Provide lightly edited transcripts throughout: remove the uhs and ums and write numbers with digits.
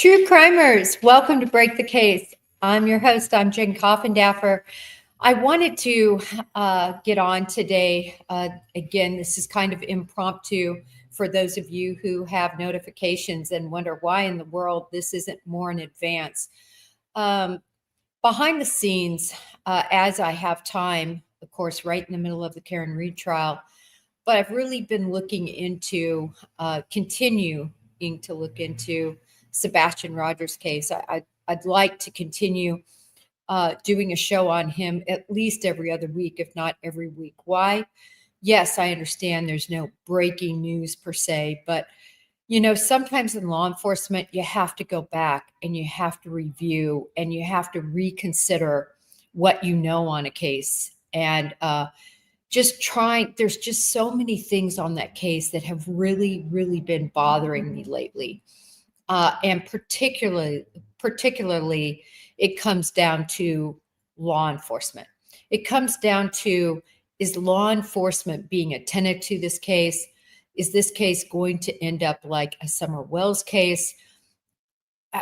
True crimers, welcome to Break the Case. I'm your host. I'm Jen Coffindaffer. I wanted to get on today. Again, this is kind of impromptu for those of you who have notifications and wonder why in the world this isn't more in advance. Behind the scenes, as I have time, of course, right in the middle of the Karen Read trial, but I've really been looking into, continuing to look into Sebastian Rogers' case. I'd like to continue doing a show on him at least every other week, if not every week. Why? Yes, I understand there's no breaking news per se, but you know, sometimes in law enforcement, you have to go back and you have to review and you have to reconsider what you know on a case. And there's just so many things on that case that have really, really been bothering me lately. And particularly, it comes down to law enforcement. It comes down to, is law enforcement being attentive to this case? Is this case going to end up like a Summer Wells case?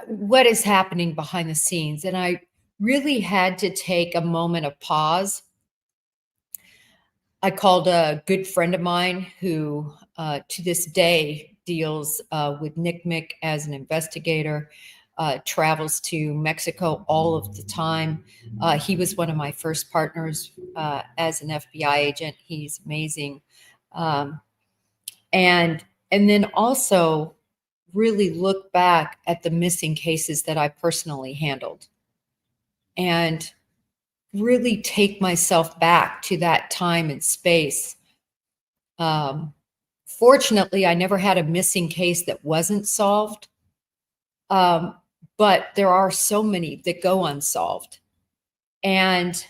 What is happening behind the scenes? And I really had to take a moment of pause. I called a good friend of mine who, to this day, deals with NCMEC as an investigator, travels to Mexico all of the time. He was one of my first partners as an FBI agent. He's amazing. And then also really look back at the missing cases that I personally handled and really take myself back to that time and space. Fortunately, I never had a missing case that wasn't solved, but there are so many that go unsolved. And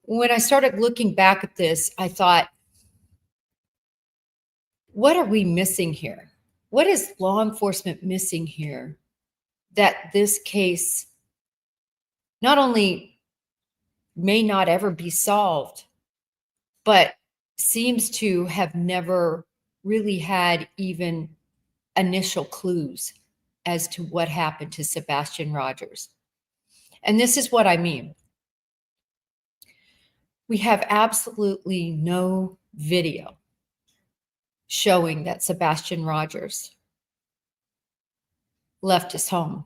when I started looking back at this, I thought, what are we missing here? What is law enforcement missing here that this case not only may not ever be solved, but seems to have never really had even initial clues as to what happened to Sebastian Rogers? And this is what I mean. We have absolutely no video showing that Sebastian Rogers left his home.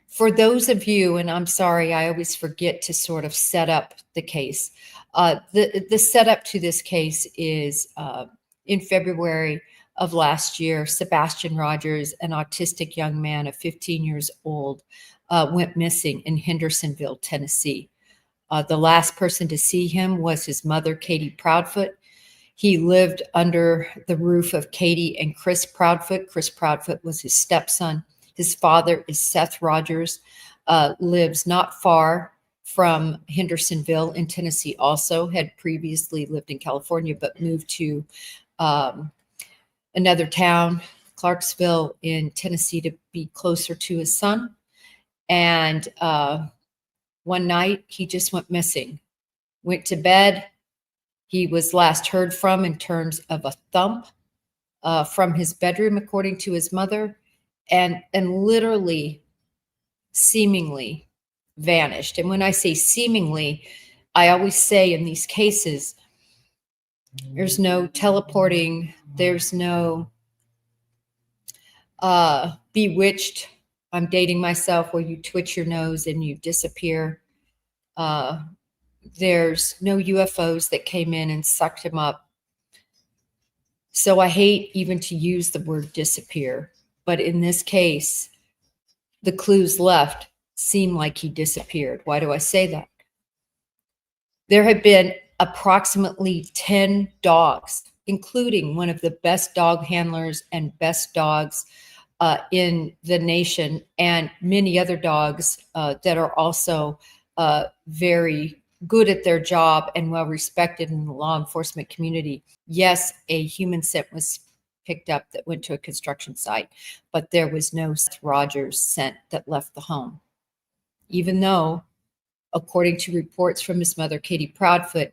For those of you, and I'm sorry, I always forget to sort of set up the case. The setup to this case is in February of last year, Sebastian Rogers, an autistic young man of 15 years old, went missing in Hendersonville, Tennessee. The last person to see him was his mother, Katie Proudfoot. He lived under the roof of Katie and Chris Proudfoot. Chris Proudfoot was his stepson. His father is Seth Rogers, lives not far from Hendersonville in Tennessee, also had previously lived in California, but moved to another town, Clarksville in Tennessee, to be closer to his son. And one night he just went missing, went to bed. He was last heard from in terms of a thump from his bedroom, according to his mother, and literally seemingly vanished. And when I say seemingly, I always say in these cases, there's no teleporting, there's no bewitched, I'm dating myself, where you twitch your nose and you disappear. There's no UFOs that came in and sucked him up. So I hate even to use the word disappear, but in this case, the clues left seem like he disappeared. Why do I say that? There have been approximately 10 dogs, including one of the best dog handlers and best dogs in the nation, and many other dogs that are also very good at their job and well respected in the law enforcement community. Yes, a human scent was picked up that went to a construction site, but there was no Seth Rogers scent that left the home. Even though, according to reports from his mother, Katie Proudfoot,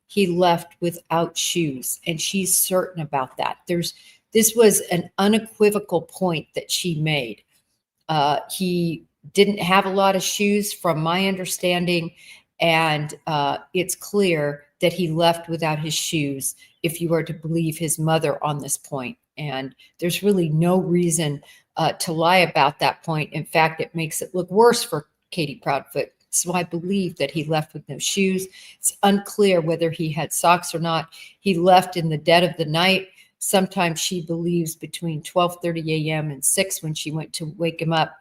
he left without shoes, and she's certain about that. There's This was an unequivocal point that she made. He didn't have a lot of shoes, from my understanding, and it's clear that he left without his shoes, if you are to believe his mother on this point. And there's really no reason to lie about that point. In fact, it makes it look worse for Katie Proudfoot. So I believe that he left with no shoes. It's unclear whether he had socks or not. He left in the dead of the night. Sometimes she believes between 12:30 a.m. and 6 when she went to wake him up.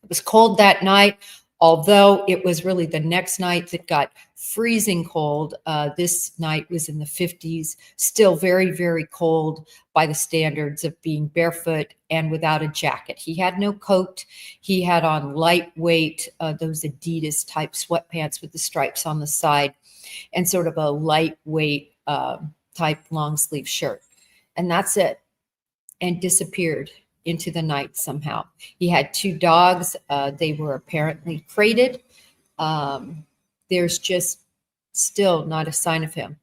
It was cold that night, although it was really the next night that got freezing cold. This night was in the 50s, still very, very cold by the standards of being barefoot and without a jacket. He had no coat. He had on lightweight, those Adidas type sweatpants with the stripes on the side, and sort of a lightweight type long sleeve shirt. And that's it. And disappeared into the night somehow. He had 2 dogs. They were apparently crated. There's just still not a sign of him.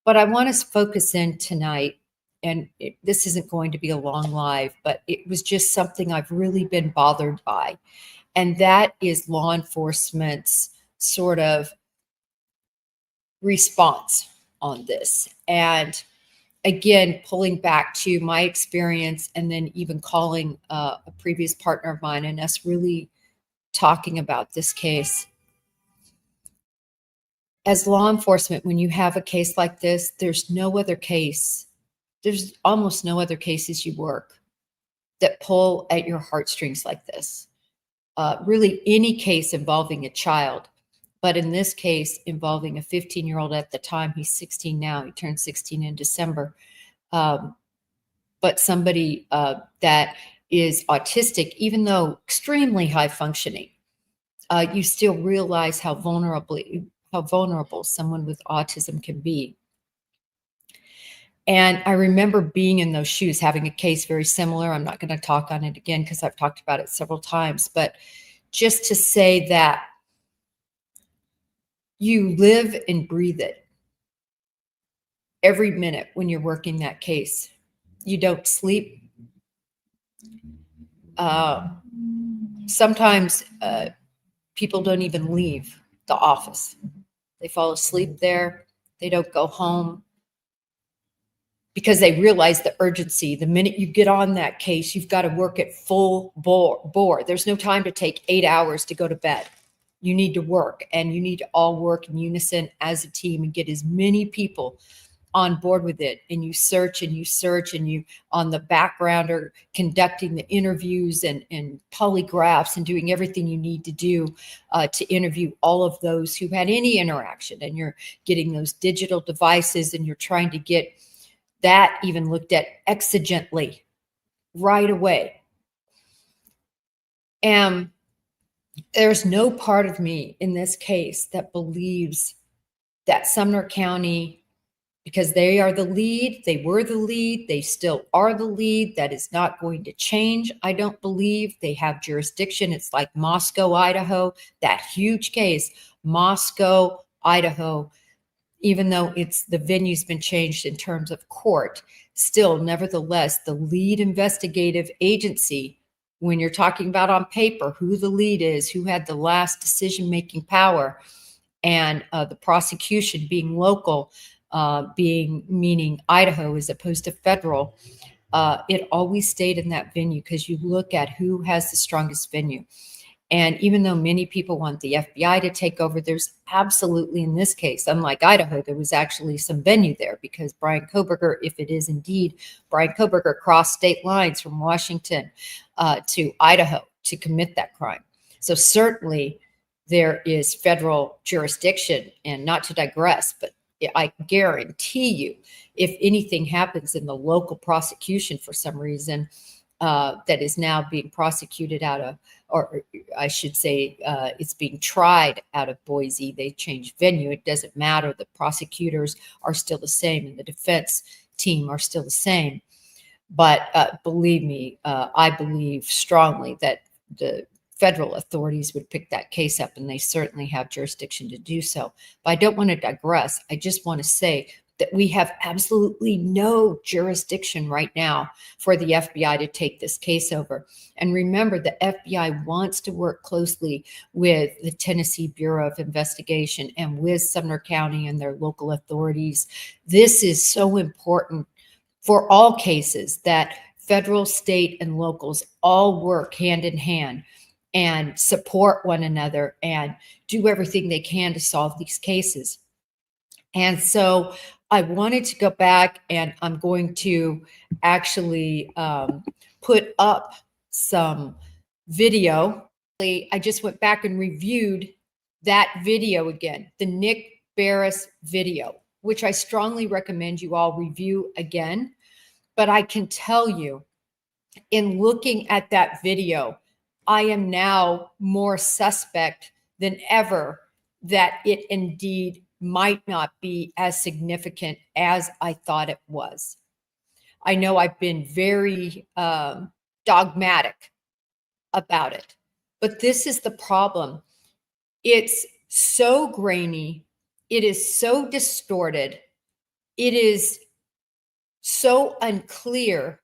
But I want us to focus in tonight, and this isn't going to be a long live, but it was just something I've really been bothered by. And that is law enforcement's sort of response on this. And again, pulling back to my experience, and then even calling a previous partner of mine and us really talking about this case. As law enforcement, when you have a case like this, there's almost no other cases you work that pull at your heartstrings like this. Really any case involving a child, but in this case involving a 15-year-old at the time. He's 16 now. He turned 16 in December. But somebody that is autistic, even though extremely high functioning, you still realize how vulnerable someone with autism can be. And I remember being in those shoes, having a case very similar. I'm not going to talk on it again because I've talked about it several times, but just to say that you live and breathe it every minute when you're working that case. You don't sleep. Sometimes people don't even leave the office. They fall asleep there. They don't go home because they realize the urgency. The minute you get on that case, you've got to work at full bore. There's no time to take 8 hours to go to bed. You need to work, and you need to all work in unison as a team and get as many people on board with it. And you search, and you on the background are conducting the interviews and polygraphs and doing everything you need to do to interview all of those who had any interaction. And you're getting those digital devices, and you're trying to get that even looked at exigently right away. And there's no part of me in this case that believes that Sumner County, because they are the lead, they were the lead, they still are the lead, that is not going to change. I don't believe they have jurisdiction. It's like Moscow, Idaho, that huge case, Moscow, Idaho, even though the venue's been changed in terms of court, still, nevertheless, the lead investigative agency, when you're talking about on paper who the lead is, who had the last decision-making power, and the prosecution being local, meaning Idaho as opposed to federal, it always stayed in that venue because you look at who has the strongest venue. And even though many people want the FBI to take over, there's absolutely, in this case, unlike Idaho, there was actually some venue there because Brian Koberger, if it is indeed Brian Koberger, crossed state lines from Washington to Idaho to commit that crime. So certainly there is federal jurisdiction. And not to digress, but I guarantee you, if anything happens in the local prosecution for some reason that is now being prosecuted out of, or I should say it's being tried out of Boise, they changed venue. It doesn't matter. The prosecutors are still the same and the defense team are still the same. But believe me, I believe strongly that the federal authorities would pick that case up, and they certainly have jurisdiction to do so. But I don't want to digress. I just want to say that we have absolutely no jurisdiction right now for the FBI to take this case over. And remember, the FBI wants to work closely with the Tennessee Bureau of Investigation and with Sumner County and their local authorities. This is so important for all cases that federal, state, and locals all work hand in hand and support one another and do everything they can to solve these cases. And so I wanted to go back, and I'm going to actually put up some video. I just went back and reviewed that video again, the Nick Barris video, which I strongly recommend you all review again. But I can tell you, in looking at that video, I am now more suspect than ever that it indeed might not be as significant as I thought it was. I know I've been very dogmatic about it, but this is the problem. It's so grainy. It is so distorted. It is so unclear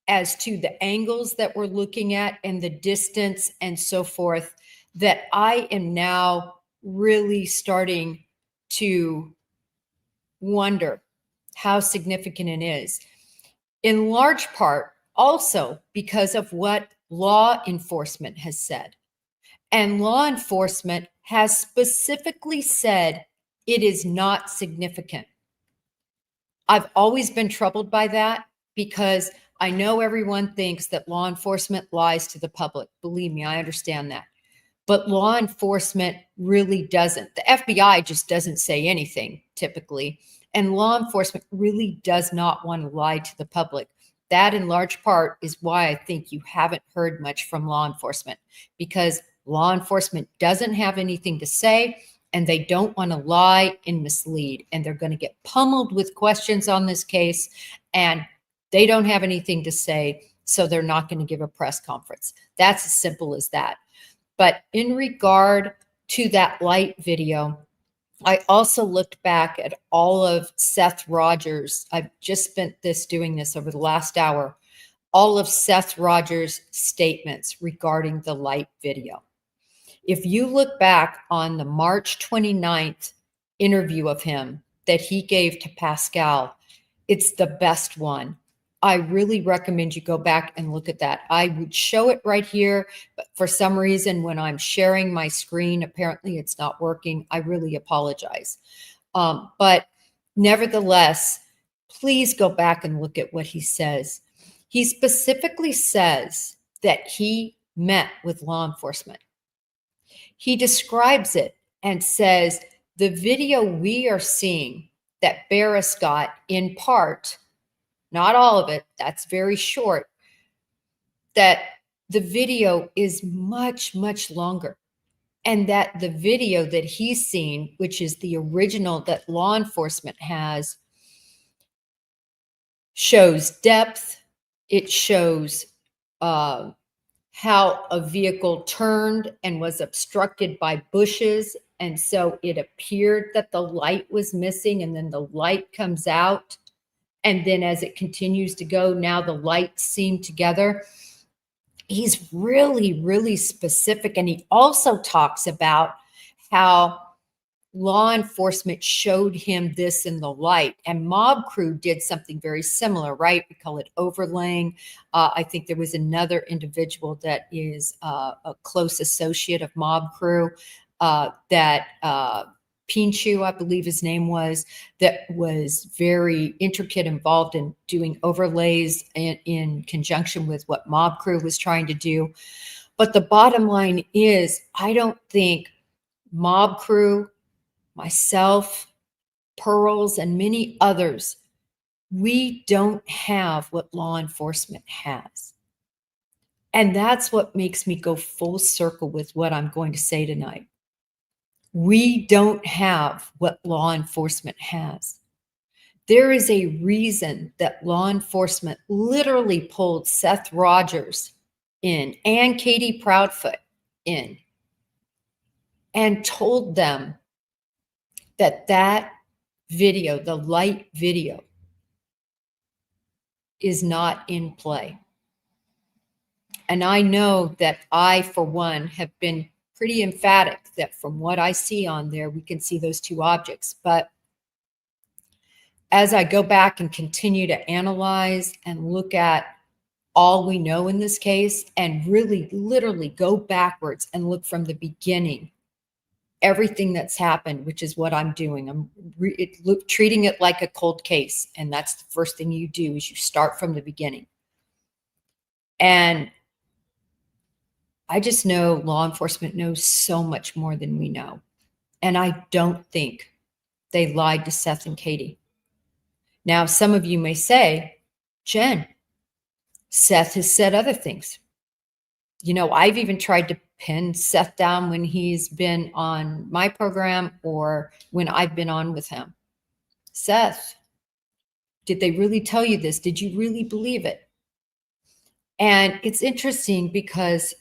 as to the angles that we're looking at and the distance and so forth that I am now really starting to wonder how significant it is. In large part, also because of what law enforcement has said. And law enforcement has specifically said it is not significant. I've always been troubled by that because I know everyone thinks that law enforcement lies to the public. Believe me, I understand that. But law enforcement really doesn't. The FBI just doesn't say anything typically. And law enforcement really does not want to lie to the public. That in large part is why I think you haven't heard much from law enforcement, because law enforcement doesn't have anything to say and they don't want to lie and mislead. And they're going to get pummeled with questions on this case and they don't have anything to say. So they're not going to give a press conference. That's as simple as that. But in regard to that light video, I also looked back at all of Seth Rogers. I've just spent doing this over the last hour, all of Seth Rogers' statements regarding the light video. If you look back on the March 29th interview of him that he gave to Pascal, it's the best one. I really recommend you go back and look at that. I would show it right here, but for some reason, when I'm sharing my screen, apparently it's not working. I really apologize. But nevertheless, please go back and look at what he says. He specifically says that he met with law enforcement. He describes it and says, the video we are seeing that Barris got in part, not all of it, that's very short, that the video is much, much longer. And that the video that he's seen, which is the original that law enforcement has, shows depth. It shows how a vehicle turned and was obstructed by bushes. And so it appeared that the light was missing, and then the light comes out. And then as it continues to go, now the lights seem together. He's really, really specific. And he also talks about how law enforcement showed him this in the light. And Mob Crew did something very similar, right? We call it overlaying. I think there was another individual that is a close associate of Mob Crew that Pinchu, I believe his name was, that was very intricate, involved in doing overlays in conjunction with what Mob Crew was trying to do. But the bottom line is, I don't think Mob Crew, myself, Pearls, and many others, we don't have what law enforcement has. And that's what makes me go full circle with what I'm going to say tonight. We don't have what law enforcement has. There is a reason that law enforcement literally pulled Seth Rogers in and Katie Proudfoot in and told them that that video, the light video, is not in play. And I know that I, for one, have been pretty emphatic that from what I see on there, we can see those two objects. But as I go back and continue to analyze and look at all we know in this case and really literally go backwards and look from the beginning, everything that's happened, which is what I'm doing. I'm treating it like a cold case. And that's the first thing you do is you start from the beginning. And I just know law enforcement knows so much more than we know. And I don't think they lied to Seth and Katie. Now, some of you may say, Jen, Seth has said other things. You know, I've even tried to pin Seth down when he's been on my program or when I've been on with him. Seth, did they really tell you this? Did you really believe it? And it's interesting because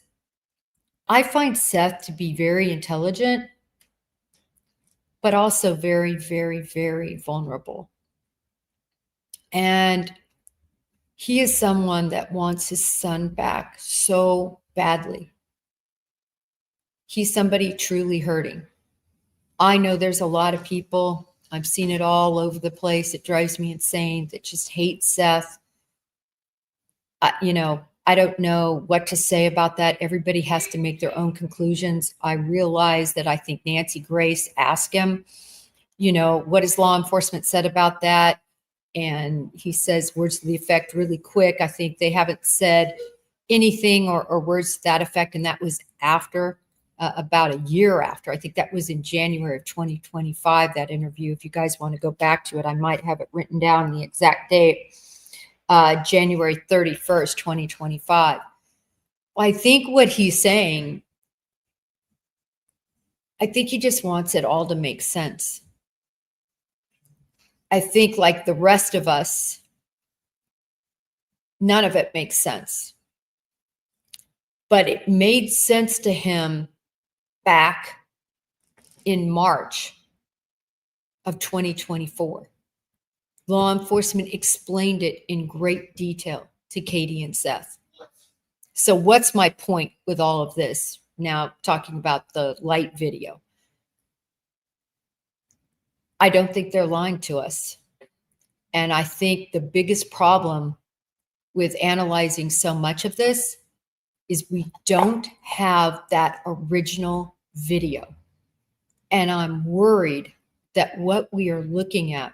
I find Seth to be very intelligent, but also very, very, very vulnerable. And he is someone that wants his son back so badly. He's somebody truly hurting. I know there's a lot of people, I've seen it all over the place. It drives me insane, that just hate Seth. I don't know what to say about that. Everybody has to make their own conclusions. I realize that I think Nancy Grace asked him, what has law enforcement said about that? And he says words to the effect really quick. I think they haven't said anything or words to that effect. And that was after, about a year after. I think that was in January of 2025, that interview. If you guys want to go back to it, I might have it written down the exact date. January 31st, 2025. I think what he's saying, I think he just wants it all to make sense. I think like the rest of us, none of it makes sense. But it made sense to him back in March of 2024. Law enforcement explained it in great detail to Katie and Seth. So what's my point with all of this? Now talking about the light video. I don't think they're lying to us. And I think the biggest problem with analyzing so much of this is we don't have that original video. And I'm worried that what we are looking at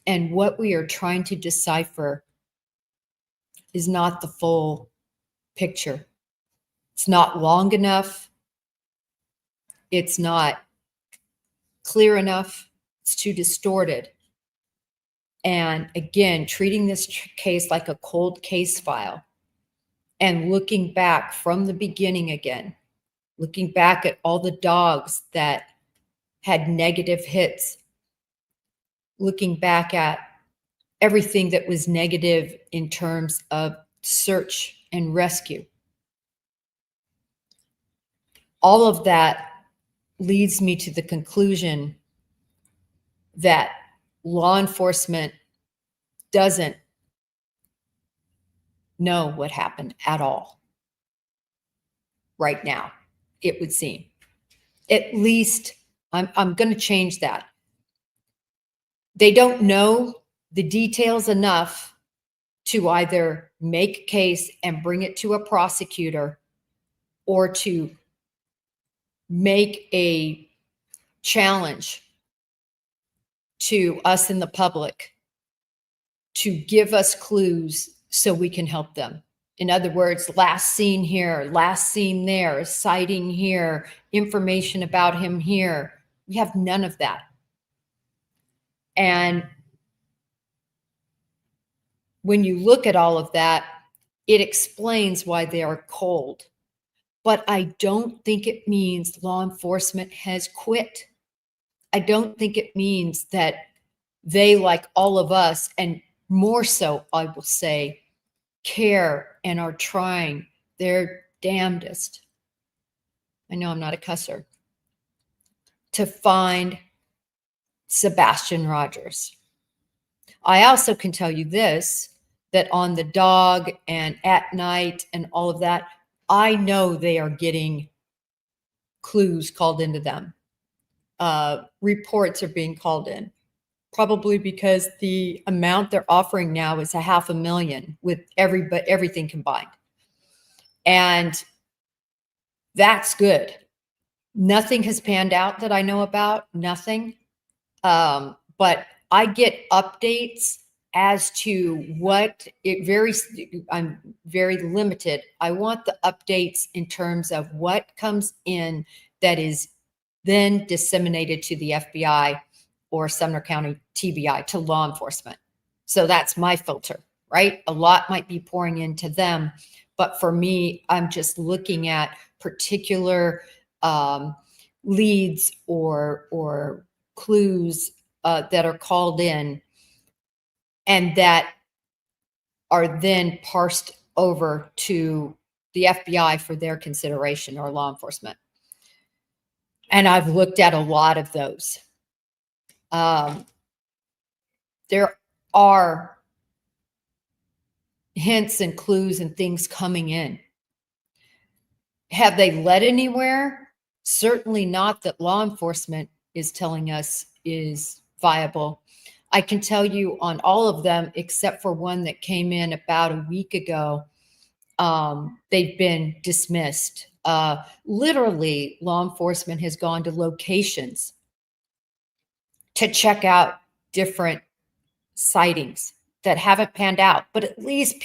and what we are trying to decipher is not the full picture. It's not long enough. It's not clear enough. It's too distorted. And again, treating this case like a cold case file and looking back from the beginning again, looking back at all the dogs that had negative hits, looking back at everything that was negative in terms of search and rescue. All of that leads me to the conclusion that law enforcement doesn't know what happened at all right now, it would seem. At least, I'm going to change that. They don't know the details enough to either make a case and bring it to a prosecutor or to make a challenge to us in the public to give us clues so we can help them. In other words, last seen here, last seen there, sighting here, information about him here. We have none of that. And when you look at all of that, it explains why they are cold. But I don't think it means law enforcement has quit. I don't think it means that they, like all of us, and more so, I will say, care and are trying their damnedest. I know I'm not a cusser. To find Sebastian Rogers. I also can tell you this, that on the dog and at night and all of that, I know they are getting clues called into them. Reports are being called in, probably because the amount they're offering now is $500,000 with everything combined. And that's good. Nothing has panned out that I know about, nothing. But I get updates as to what it varies. I'm very limited. I want the updates in terms of what comes in that is then disseminated to the FBI or Sumner County TBI, to law enforcement. So that's my filter, right? A lot might be pouring into them, but for me, I'm just looking at particular leads or clues that are called in and that are then parsed over to the FBI for their consideration, or law enforcement. And I've looked at a lot of those. There are hints and clues and things coming in. Have they led anywhere? Certainly not that law enforcement is telling us is viable. I can tell you on all of them, except for one that came in about a week ago, they've been dismissed. Literally, law enforcement has gone to locations to check out different sightings that haven't panned out, but at least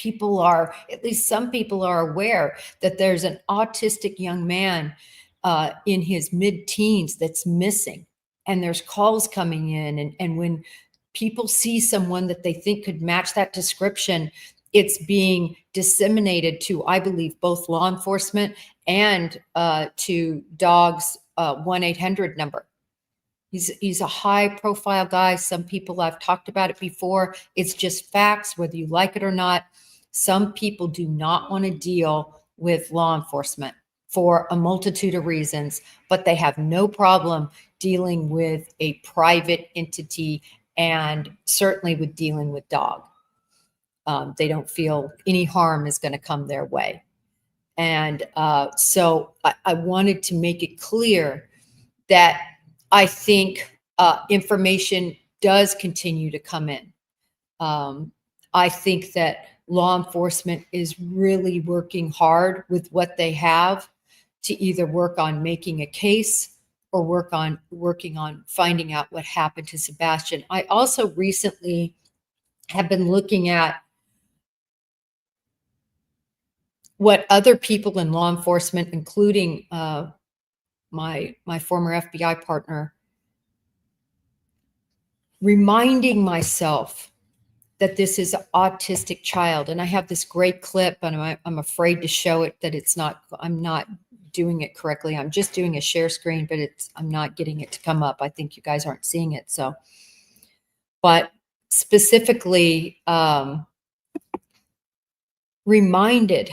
some people are aware that there's an autistic young man in his mid-teens that's missing, and there's calls coming in, and when people see someone that they think could match that description, it's being disseminated to, I believe, both law enforcement and to DOG's 1-800 number. He's a high profile guy. Some people, I've talked about it before. It's just facts, whether you like it or not. Some people do not want to deal with law enforcement for a multitude of reasons, but they have no problem dealing with a private entity, and certainly with dealing with dog. They don't feel any harm is going to come their way. And so I wanted to make it clear that I think information does continue to come in. I think that law enforcement is really working hard with what they have to either work on making a case or working on finding out what happened to Sebastian. I also recently have been looking at what other people in law enforcement, including my former FBI partner, reminding myself that this is an autistic child. And I have this great clip, and I'm afraid to show it, that I'm not doing it correctly. I'm just doing a share screen, but I'm not getting it to come up. I think you guys aren't seeing it. So, but specifically reminded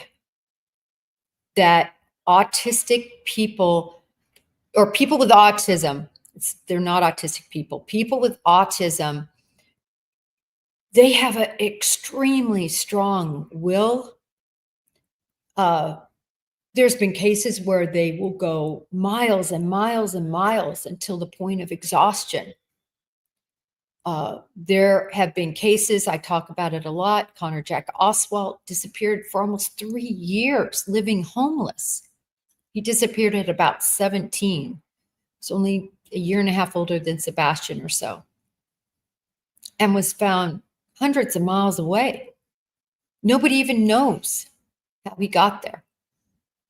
that autistic people, or people with autism, they're not autistic people. People with autism, they have an extremely strong will. There's been cases where they will go miles and miles and miles until the point of exhaustion. There have been cases, I talk about it a lot. Connor Jack Oswalt disappeared for almost 3 years, living homeless. He disappeared at about 17. He's only a year and a half older than Sebastian or so, and was found hundreds of miles away. Nobody even knows how he got there,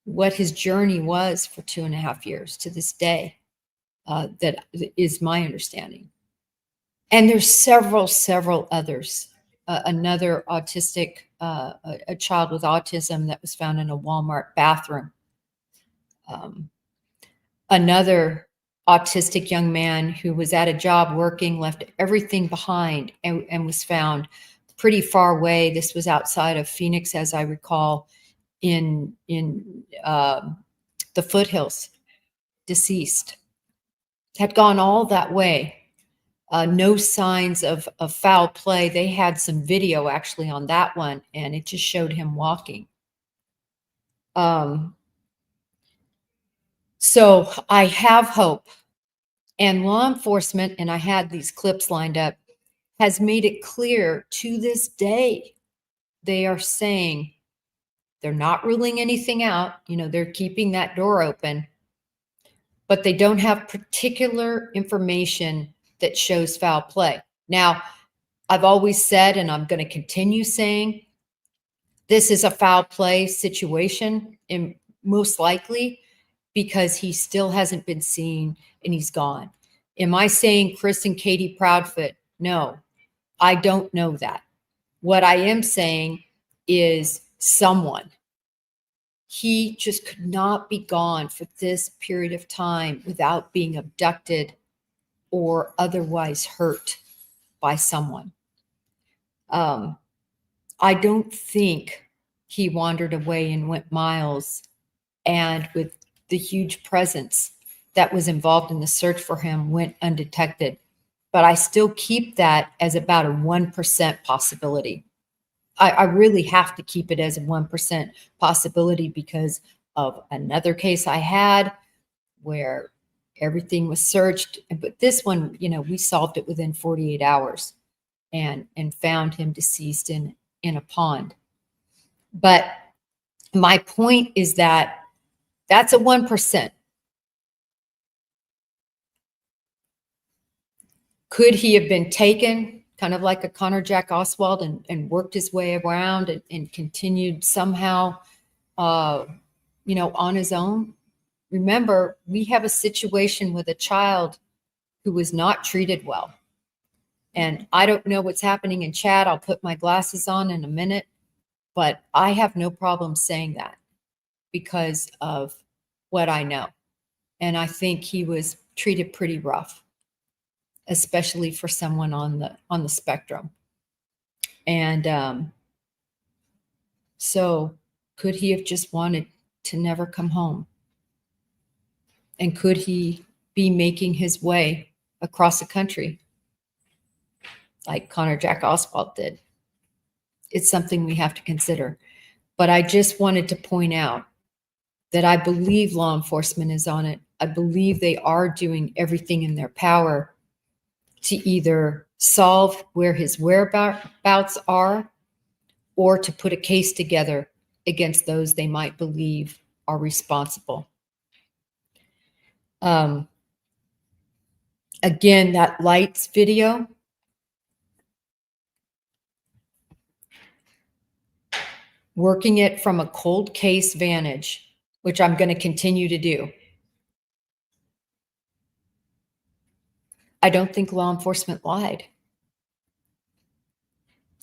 what his journey was for 2.5 years to this day. That is my understanding. And there's several others. Another autistic, a child with autism that was found in a Walmart bathroom. Another autistic young man who was at a job working, left everything behind, and was found pretty far away. This was outside of Phoenix, as I recall, in the foothills, deceased. Had gone all that way. No signs of foul play. They had some video actually on that one, and it just showed him walking. So I have hope. And law enforcement, and I had these clips lined up, has made it clear to this day, they are saying they're not ruling anything out. You know, they're keeping that door open, but they don't have particular information that shows foul play. Now, I've always said, and I'm going to continue saying, this is a foul play situation, and most likely because he still hasn't been seen and he's gone. Am I saying Chris and Katie Proudfoot? No, I don't know that. What I am saying is someone. He just could not be gone for this period of time without being abducted or otherwise hurt by someone. I don't think he wandered away and went miles, and with the huge presence that was involved in the search for him, went undetected. But I still keep that as about a 1% possibility. I really have to keep it as a 1% possibility because of another case I had where everything was searched. But this one, you know, we solved it within 48 hours and found him deceased in a pond. But my point is that that's a 1%. Could he have been taken, kind of like a Connor Jack Oswald, and worked his way around and continued somehow, you know, on his own? Remember, we have a situation with a child who was not treated well. And I don't know what's happening in chat. I'll put my glasses on in a minute, but I have no problem saying that because of what I know. And I think he was treated pretty rough, especially for someone on the spectrum. And so could he have just wanted to never come home? And could he be making his way across the country like Connor Jack Oswald did? It's something we have to consider. But I just wanted to point out that I believe law enforcement is on it. I believe they are doing everything in their power to either solve where his whereabouts are or to put a case together against those they might believe are responsible. Again, that lights video, working it from a cold case vantage, which I'm going to continue to do. I don't think law enforcement lied.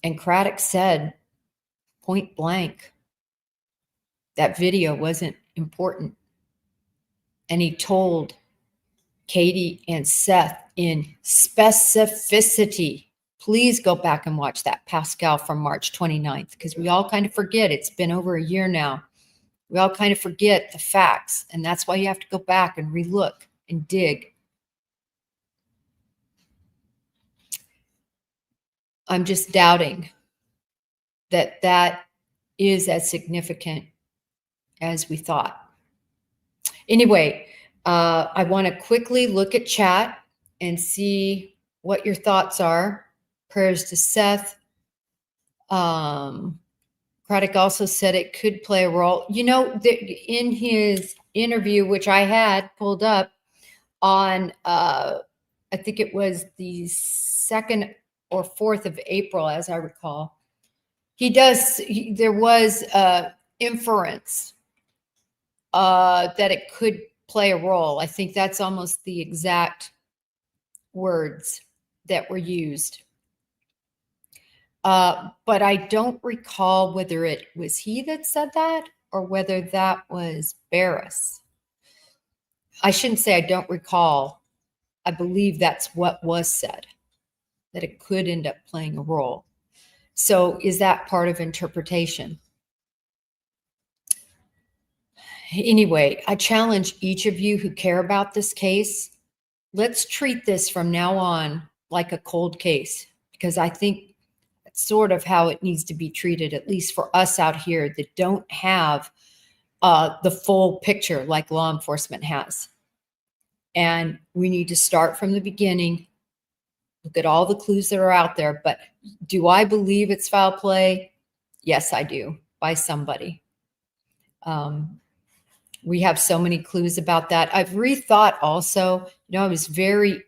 And Craddock said point blank that video wasn't important. And he told Katie and Seth in specificity, please go back and watch that Pascal from March 29th, because we all kind of forget. It's been over a year now. We all kind of forget the facts. And that's why you have to go back and relook and dig. I'm just doubting that that is as significant as we thought. Anyway, I want to quickly look at chat and see what your thoughts are. Prayers to Seth. Craddock also said it could play a role. You know, in his interview, which I had pulled up on, I think it was the 2nd or 4th of April, as I recall, there was inference that it could play a role. I think that's almost the exact words that were used. But I don't recall whether it was he that said that or whether that was Barris. I shouldn't say I don't recall. I believe that's what was said, that it could end up playing a role. So is that part of interpretation? Anyway, I challenge each of you who care about this case. Let's treat this from now on like a cold case, because I think that's sort of how it needs to be treated, at least for us out here that don't have the full picture like law enforcement has. And we need to start from the beginning, look at all the clues that are out there. But do I believe it's foul play? Yes, I do, by somebody. We have so many clues about that. I've rethought also, I was very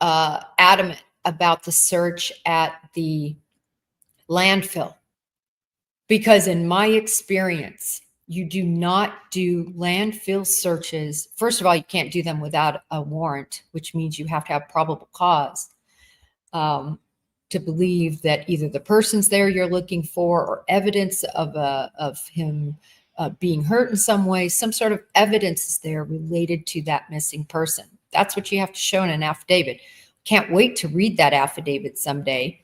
adamant about the search at the landfill, because in my experience, you do not do landfill searches. First of all, you can't do them without a warrant, which means you have to have probable cause to believe that either the person's there you're looking for, or evidence of him being hurt in some way, some sort of evidence is there related to that missing person. That's what you have to show in an affidavit. Can't wait to read that affidavit someday.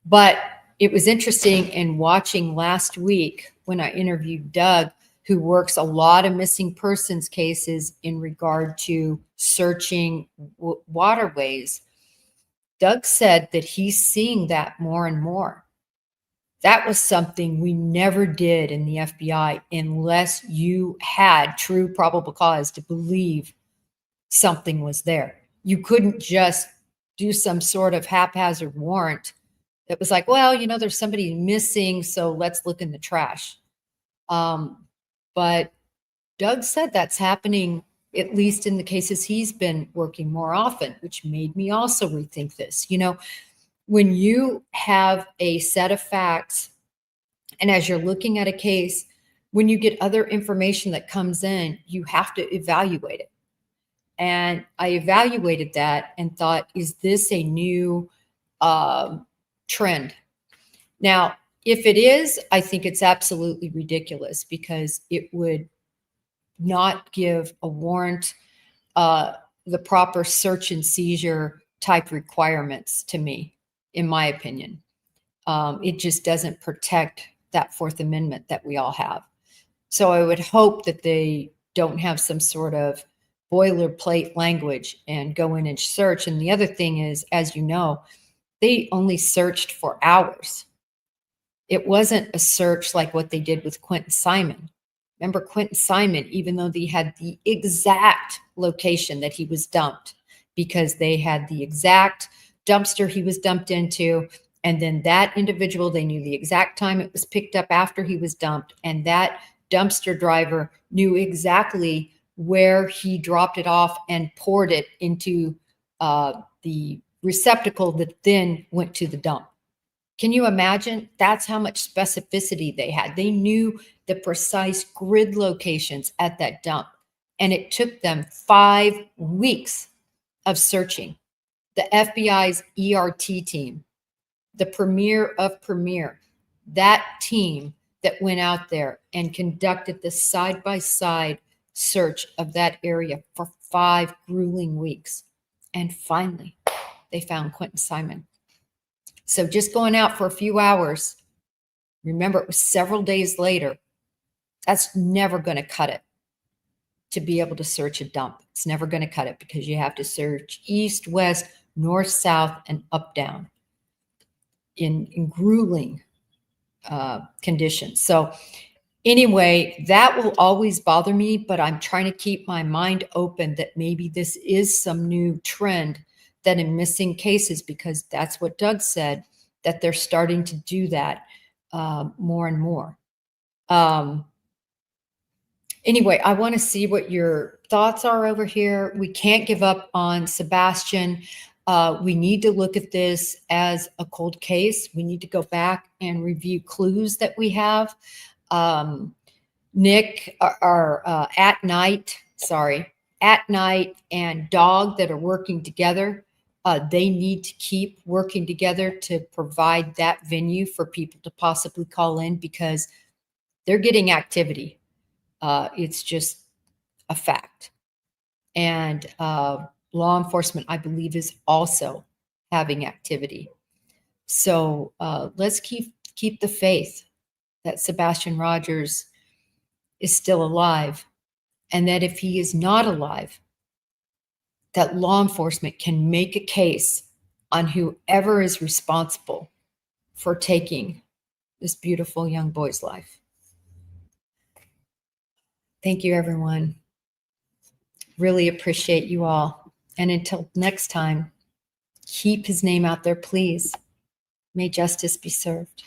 But it was interesting in watching last week when I interviewed Doug, who works a lot of missing persons cases in regard to searching waterways. Doug said that he's seeing that more and more. That was something we never did in the FBI unless you had true probable cause to believe something was there. You couldn't just do some sort of haphazard warrant that was like, well, there's somebody missing, so let's look in the trash. But Doug said that's happening, at least in the cases he's been working more often, which made me also rethink this. When you have a set of facts, and as you're looking at a case, when you get other information that comes in, you have to evaluate it. And I evaluated that and thought, is this a new trend? Now, if it is, I think it's absolutely ridiculous, because it would not give a warrant the proper search and seizure type requirements to me, in my opinion. It just doesn't protect that Fourth Amendment that we all have. So I would hope that they don't have some sort of boilerplate language and go in and search. And the other thing is, as you know, they only searched for hours. It wasn't a search like what they did with Quentin Simon. Remember, Quentin Simon, even though they had the exact location that he was dumped, because they had the exact dumpster he was dumped into, and then that individual, they knew the exact time it was picked up after he was dumped, and that dumpster driver knew exactly where he dropped it off and poured it into the receptacle that then went to the dump. Can you imagine? That's how much specificity they had. They knew the precise grid locations at that dump. And it took them 5 weeks of searching. The FBI's ERT team, the premier of premier, that team that went out there and conducted the side-by-side search of that area for 5 grueling weeks. And finally, they found Quentin Simon. So just going out for a few hours, remember, it was several days later, that's never going to cut it to be able to search a dump. It's never going to cut it, because you have to search east, west, north, south, and up, down in grueling conditions. So anyway, that will always bother me, but I'm trying to keep my mind open that maybe this is some new trend that in missing cases, because that's what Doug said, that they're starting to do that more and more. Anyway, I want to see what your thoughts are over here. We can't give up on Sebastian. We need to look at this as a cold case. We need to go back and review clues that we have. Nick are at night and Dog that are working together. They need to keep working together to provide that venue for people to possibly call in, because they're getting activity. It's just a fact. And law enforcement, I believe, is also having activity. So let's keep the faith that Sebastian Rogers is still alive, and that if he is not alive, that law enforcement can make a case on whoever is responsible for taking this beautiful young boy's life. Thank you, everyone. Really appreciate you all. And until next time, keep his name out there, please. May justice be served.